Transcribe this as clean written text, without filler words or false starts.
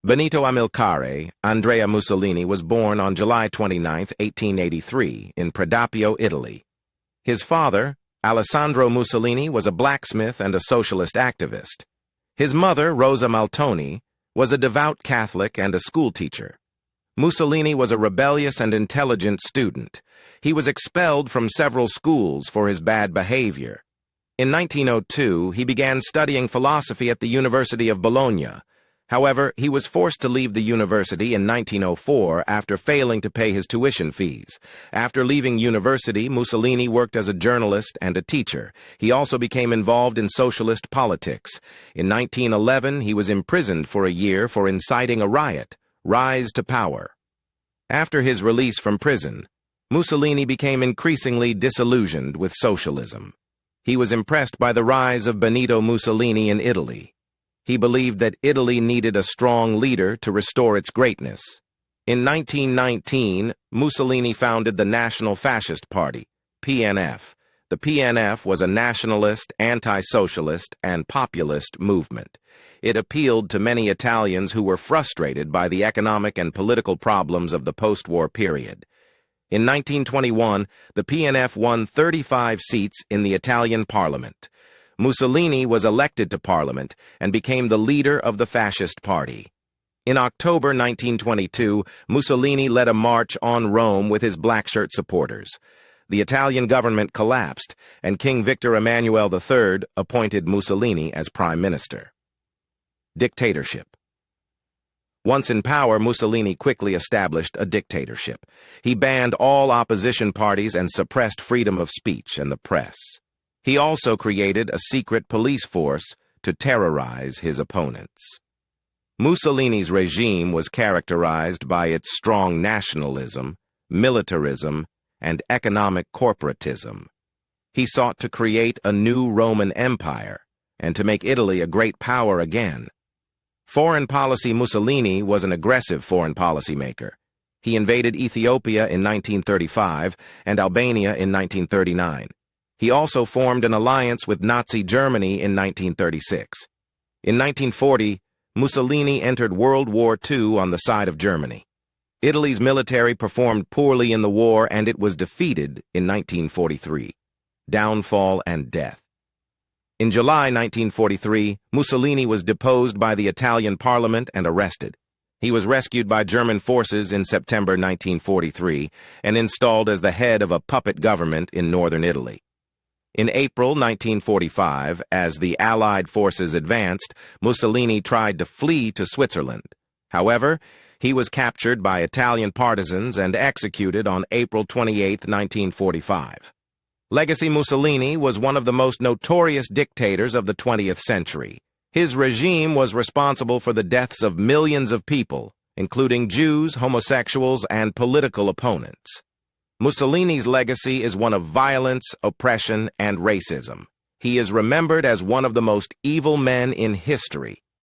Benito Amilcare Andrea Mussolini was born on July 29, 1883, in Predappio, Italy. His father, Alessandro Mussolini, was a blacksmith and a socialist activist. His mother, Rosa Maltoni, was a devout Catholic and a schoolteacher. Mussolini was a rebellious and intelligent student. He was expelled from several schools for his bad behavior. In 1902, he began studying philosophy at the University of Bologna. However, he was forced to leave the university in 1904 after failing to pay his tuition fees. After leaving university, Mussolini worked as a journalist and a teacher. He also became involved in socialist politics. In 1911, he was imprisoned for a year for inciting a riot, rise to power. After his release from prison, Mussolini became increasingly disillusioned with socialism. He was impressed by the rise of Benito Mussolini in Italy. He believed that Italy needed a strong leader to restore its greatness. In 1919, Mussolini founded the National Fascist Party, PNF. The PNF was a nationalist, anti-socialist, and populist movement. It appealed to many Italians who were frustrated by the economic and political problems of the post-war period. In 1921, the PNF won 35 seats in the Italian parliament. Mussolini was elected to parliament and became the leader of the Fascist Party. In October 1922, Mussolini led a march on Rome with his black-shirt supporters. The Italian government collapsed, and King Victor Emmanuel III appointed Mussolini as prime minister. Dictatorship. Once in power, Mussolini quickly established a dictatorship. He banned all opposition parties and suppressed freedom of speech and the press. He also created a secret police force to terrorize his opponents. Mussolini's regime was characterized by its strong nationalism, militarism, and economic corporatism. He sought to create a new Roman Empire and to make Italy a great power again. Foreign policy: Mussolini was an aggressive foreign policy maker. He invaded Ethiopia in 1935 and Albania in 1939. He also formed an alliance with Nazi Germany in 1936. In 1940, Mussolini entered World War II on the side of Germany. Italy's military performed poorly in the war, and it was defeated in 1943. Downfall and death. In July 1943, Mussolini was deposed by the Italian parliament and arrested. He was rescued by German forces in September 1943 and installed as the head of a puppet government in northern Italy. In April 1945, as the Allied forces advanced, Mussolini tried to flee to Switzerland. However, he was captured by Italian partisans and executed on April 28, 1945. Legacy: Mussolini was one of the most notorious dictators of the 20th century. His regime was responsible for the deaths of millions of people, including Jews, homosexuals, and political opponents. Mussolini's legacy is one of violence, oppression, and racism. He is remembered as one of the most evil men in history,